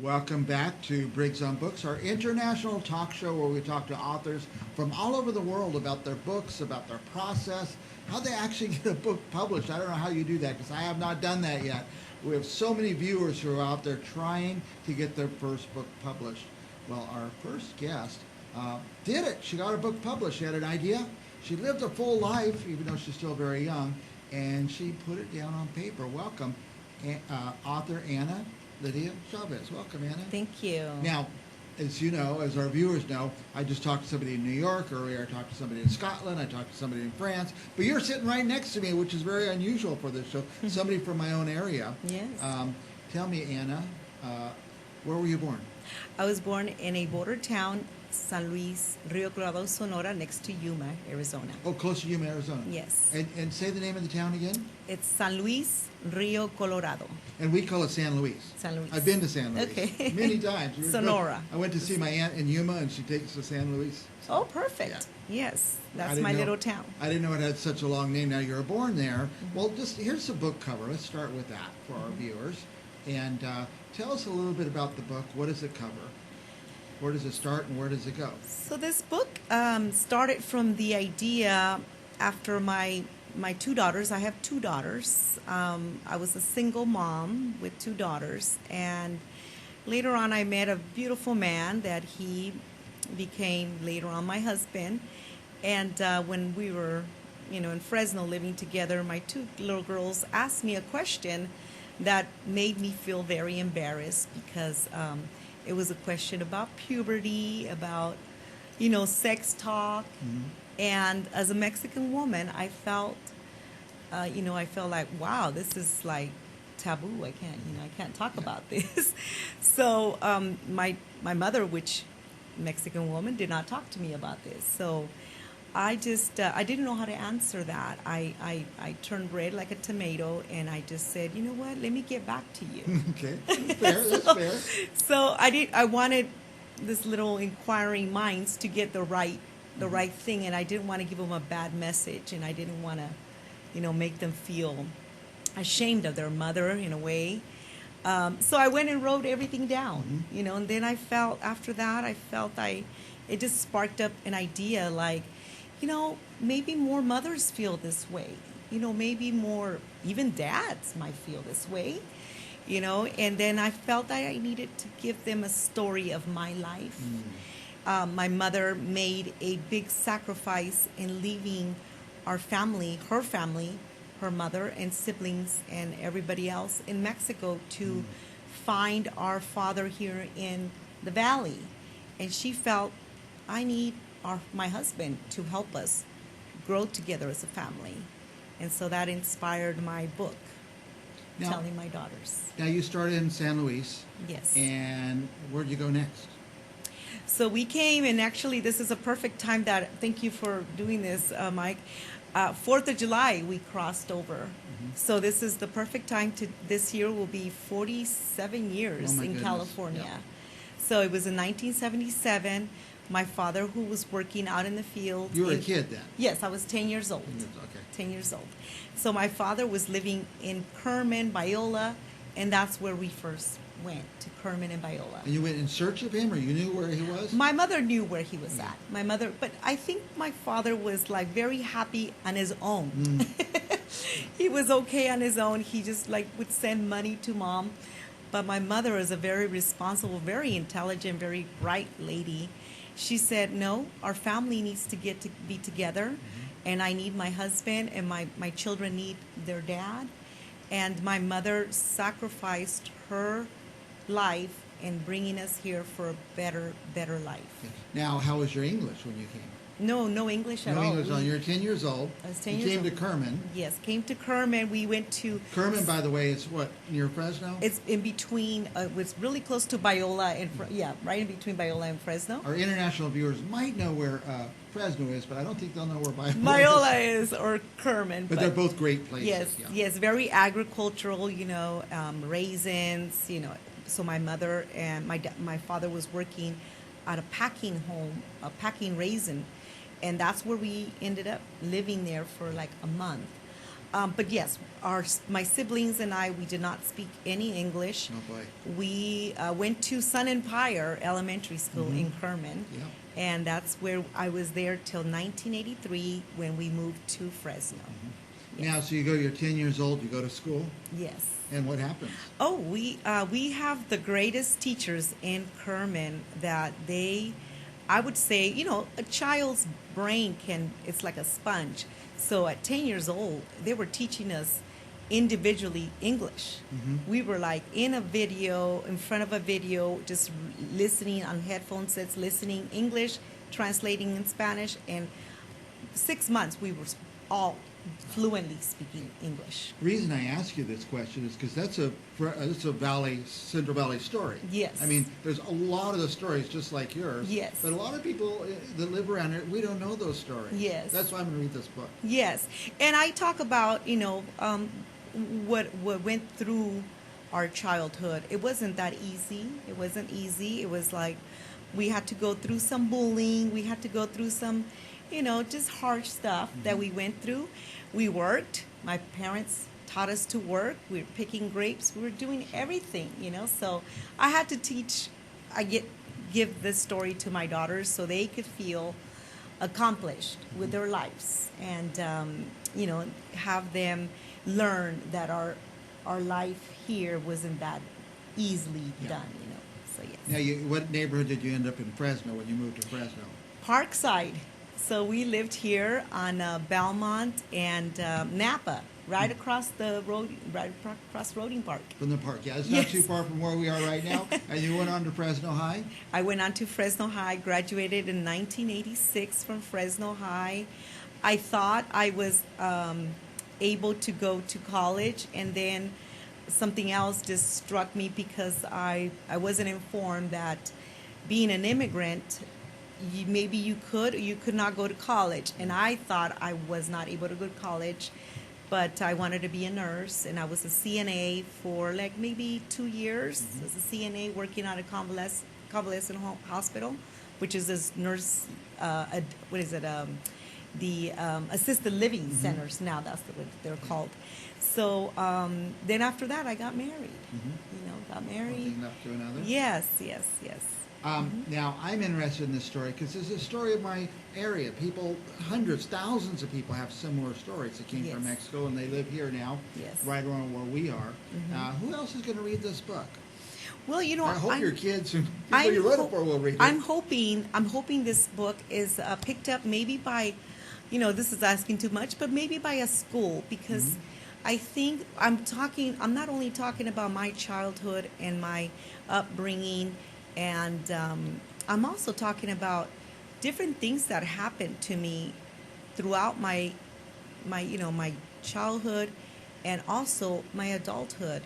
Welcome back to Briggs on Books, our international talk show where we talk to authors from all over the world about their books, about their process, how they actually get a book published. I don't know how you do that because I have not done that yet. We have so many viewers who are out there trying to get their first book published. Well, our first guest did it. She got her book published. She had an idea. She lived a full life, even though she's still very young, and she put it down on paper. Welcome, author Ana Lydia Chavez. Welcome, Ana. Thank you. Now, as you know, as our viewers know, I just talked to somebody in New York earlier. I talked to somebody in Scotland. I talked to somebody in France. But you're sitting right next to me, which is very unusual for this show. Somebody from my own area. Yes. Tell me, Ana, where were you born? I was born in a border town, San Luis, Rio Colorado, Sonora, next to Yuma, Arizona. Oh, close to Yuma, Arizona. Yes. And say the name of the town again? It's San Luis, Rio Colorado. And we call it San Luis. San Luis. I've been to San Luis. Okay. Many times. Sonora. I went to see my aunt in Yuma, and she takes us to San Luis. So, Oh, perfect. yeah. Yes, that's my little town. I didn't know it had such a long name. Now you were born there. Well, here's the book cover. Let's start with that for our viewers. And tell us a little bit about the book. What does it cover? Where does it start and where does it go? So this book started from the idea after my two daughters. I have two daughters. I was a single mom with two daughters, and later on I met a beautiful man that he became later on my husband. And when we were, in Fresno living together, my two little girls asked me a question that made me feel very embarrassed because it was a question about puberty, about, sex talk. Mm-hmm. And as a Mexican woman, I felt like, wow, this is like taboo. I can't talk about this. So my mother, which Mexican woman, did not talk to me about this. So I didn't know how to answer that. I turned red like a tomato, and I just said, you know what? Let me get back to you. Okay, that's fair. So I wanted this little inquiring minds to get the right thing, and I didn't want to give them a bad message, and I didn't want to, make them feel ashamed of their mother in a way. So I went and wrote everything down, and then after that, it just sparked up an idea like, maybe more mothers feel this way. Maybe more, even dads might feel this way. And then I felt that I needed to give them a story of my life. My mother made a big sacrifice in leaving her family, her mother and siblings and everybody else in Mexico to find our father here in the valley. And she felt, I need my husband to help us grow together as a family. And so that inspired my book, telling my daughters. Now you started in San Luis. Yes. And where'd you go next? So we came, and actually this is a perfect time thank you for doing this, Mike. 4th of July, we crossed over. So this is the perfect time this year will be 47 years in goodness. California. Yep. So it was in 1977. My father, who was working out in the field. You were a kid then? Yes, I was 10 years old. Okay. 10 years old. So my father was living in Kerman, Biola, and that's where we first went, to Kerman and Biola. And you went in search of him, or you knew where he was? My mother knew where he was at. But I think my father was like very happy on his own. He was okay on his own. He just would send money to mom. But my mother is a very responsible, very intelligent, very bright lady. She said, no, our family needs to be together, and I need my husband, and my children need their dad. And my mother sacrificed her life in bringing us here for a better life. Now, how was your English when you came? No English at all. No English. You're 10 years old. I was 10 you years came old. to Kerman. Yes, came to Kerman. We went to... Kerman, by the way, is what, near Fresno? It's in between, it's really close to Biola and, right in between Biola and Fresno. Our international viewers might know where Fresno is, but I don't think they'll know where Biola is, or Kerman. But they're both great places. Yes, very agricultural, raisins, So my mother and my father was working at a packing home, a packing raisin, and that's where we ended up living there for like a month. But yes, my siblings and I, we did not speak any English. Oh boy. We went to Sun Empire Elementary School Mm-hmm. in Kerman, Yeah. and that's where I was there till 1983 when we moved to Fresno. Mm-hmm. Now, so you're 10 years old, you go to school, Yes. and what happens? Oh, we have the greatest teachers in Kerman that I would say, a child's brain it's like a sponge. So at 10 years old, they were teaching us individually English. Mm-hmm. We were like in front of a video, just listening on headphone sets, listening English, translating in Spanish, and 6 months we were all fluently speaking English. The reason I ask you this question is because that's a Central Valley story. Yes. I mean, there's a lot of the stories just like yours. Yes. But a lot of people that live around here, we don't know those stories. Yes. That's why I'm going to read this book. Yes, and I talk about what went through our childhood. It wasn't that easy. It wasn't easy. It was like we had to go through some bullying. We had to go through some, just harsh stuff that we went through. We worked. My parents taught us to work. We were picking grapes. We were doing everything. So I had to give this story to my daughters so they could feel accomplished with their lives, and have them learn that our life here wasn't that easily done. So yes. Now, what neighborhood did you end up in Fresno when you moved to Fresno? Parkside. So we lived here on Belmont and Napa, right across the road, right across Roding Park. From the park, yeah. It's not too far from where we are right now. And you went on to Fresno High? I went on to Fresno High, graduated in 1986 from Fresno High. I thought I was able to go to college, and then something else just struck me because I wasn't informed that being an immigrant, maybe you could or you could not go to college. And I thought I was not able to go to college, but I wanted to be a nurse, and I was a CNA for like maybe 2 years. Mm-hmm. As a CNA working at a convalescent hospital, which is this nurse, the assisted living Mm-hmm. centers now. That's what they're called. So then after that, I got married. Mm-hmm. Got married. One thing left to another? Yes. Now, I'm interested in this story because this is a story of my area. People, hundreds, thousands of people have similar stories that came from Yes. Mexico, and they live here now, Yes. right around where we are. Who else is going to read this book? Well, I hope your kids and people you wrote it for will read it. I'm hoping this book is picked up maybe by, this is asking too much, but maybe by a school, because I think I'm not only talking about my childhood and my upbringing, and I'm also talking about different things that happened to me throughout my childhood and also my adulthood.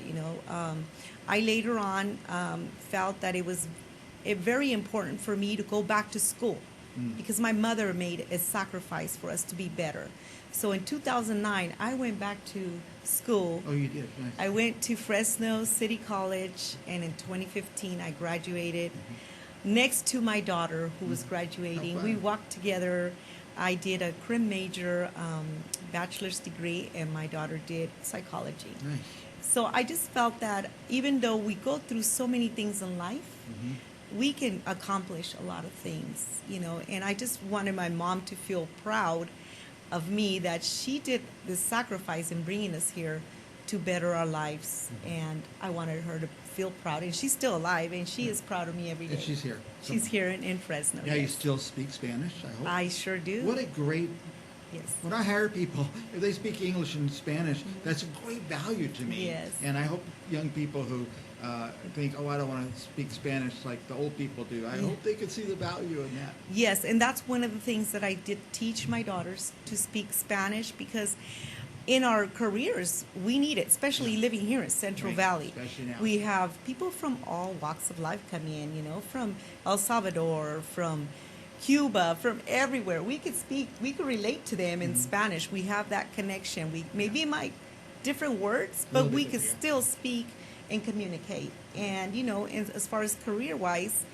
I later on felt that it was very important for me to go back to school because my mother made a sacrifice for us to be better. So in 2009, I went back to school. Oh, you did? Nice. I went to Fresno City College, and in 2015, I graduated next to my daughter who was graduating. Oh, wow. We walked together. I did a crim major bachelor's degree, and my daughter did psychology. Nice. So I just felt that even though we go through so many things in life, we can accomplish a lot of things, and I just wanted my mom to feel proud of me that she did this sacrifice in bringing us here to better our lives, and I wanted her to feel proud, and she's still alive, and she is proud of me every day. And she's here. She's here in Fresno. Now, you yes. still speak Spanish, I hope? I sure do. What a great... Yes. When I hire people, if they speak English and Spanish, that's a great value to me. Yes. And I hope young people who think, I don't want to speak Spanish like the old people do, I hope they can see the value in that. Yes, and that's one of the things that I did teach my daughters, to speak Spanish, because in our careers, we need it, especially living here in Central Right, Valley. especially now. We have people from all walks of life coming in, from El Salvador, from Cuba, from everywhere. We could relate to them in Spanish. We have that connection. We maybe might different words, but we could still speak and communicate. And as far as career-wise,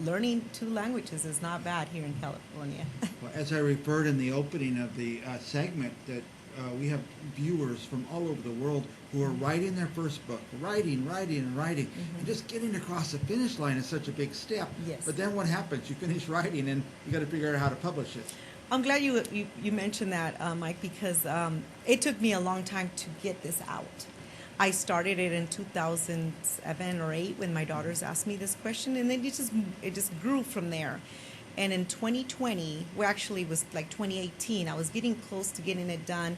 learning 2 languages is not bad here in California. Well, as I referred in the opening of the segment, that we have viewers from all over the world who are writing their first book, writing, and just getting across the finish line is such a big step. Yes. But then what happens? You finish writing, and you got to figure out how to publish it. I'm glad you mentioned that, Mike, because it took me a long time to get this out. I started it in 2007 or 8 when my daughters asked me this question, and then it just grew from there. And in 2020, well, actually it was like 2018, I was getting close to getting it done,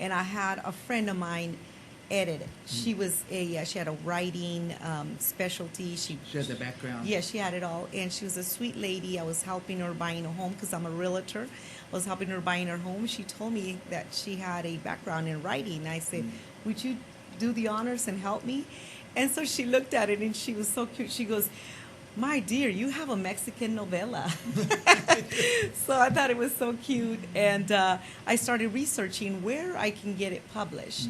and I had a friend of mine edit it. She had a writing specialty. She had the background. Yeah, she had it all, and she was a sweet lady. I was helping her buying a home because I'm a realtor. I was helping her buying her home. She told me that she had a background in writing. I said, would you do the honors and help me? And so she looked at it, and she was so cute. She goes, my dear, you have a Mexican novella. So I thought it was so cute, and I started researching where I can get it published.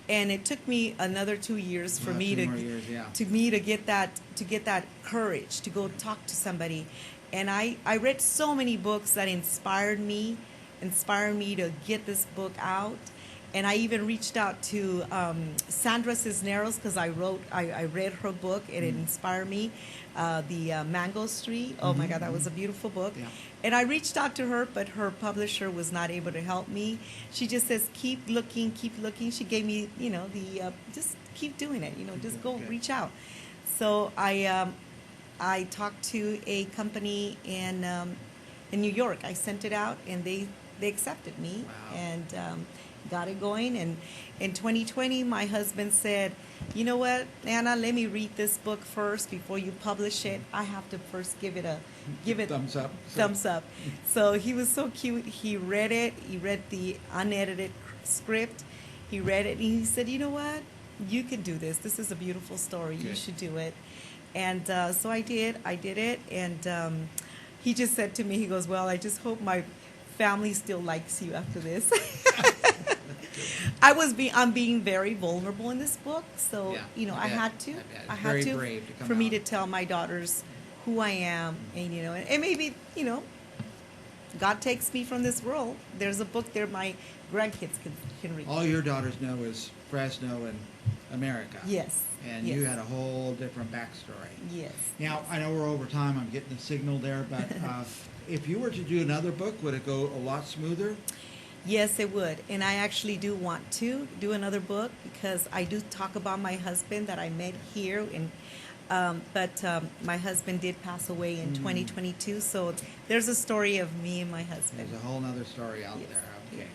And it took me another 2 years for me to get that courage to go talk to somebody. And I read so many books that inspired me to get this book out. And I even reached out to Sandra Cisneros because I read her book and it inspired me. The Mango Street. Oh my God, that was a beautiful book. Yeah. And I reached out to her, but her publisher was not able to help me. She just says, keep looking, keep looking. She gave me, just keep doing it. Just go reach out. So I talked to a company in New York. I sent it out, and they accepted me. Wow. And got it going. And in 2020, my husband said, you know what, Anna, let me read this book first before you publish it. I have to first give it thumbs up. Thumbs up. So he was so cute. He read it. He read the unedited script. He read it, and he said, you know what, you can do this. This is a beautiful story. Good. You should do it. And so I did. I did it. And he just said to me, he goes, well, I just hope my family still likes you after this. I'm being very vulnerable in this book, so I had to for me to tell my daughters who I am, and and maybe God takes me from this world. There's a book there my grandkids can read. All your daughters know is Fresno and America. Yes. And you had a whole different backstory. Yes. Now, I know we're over time. I'm getting the signal there, but if you were to do another book, would it go a lot smoother? Yes, it would. And I actually do want to do another book because I do talk about my husband that I met here. But my husband did pass away in 2022. So there's a story of me and my husband. There's a whole other story out there. Okay.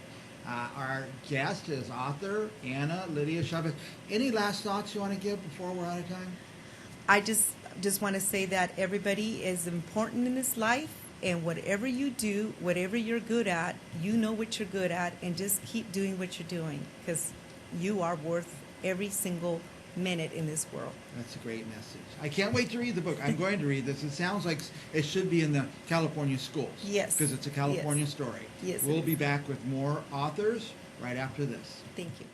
Our guest is author Ana Lydia Chavez. Any last thoughts you want to give before we're out of time? I just want to say that everybody is important in this life. And whatever you do, whatever you're good at, you know what you're good at, and just keep doing what you're doing because you are worth every single minute in this world. That's a great message. I can't wait to read the book. I'm going to read this. It sounds like it should be in the California schools. Yes. Because it's a California story. Yes. We'll be back with more authors right after this. Thank you.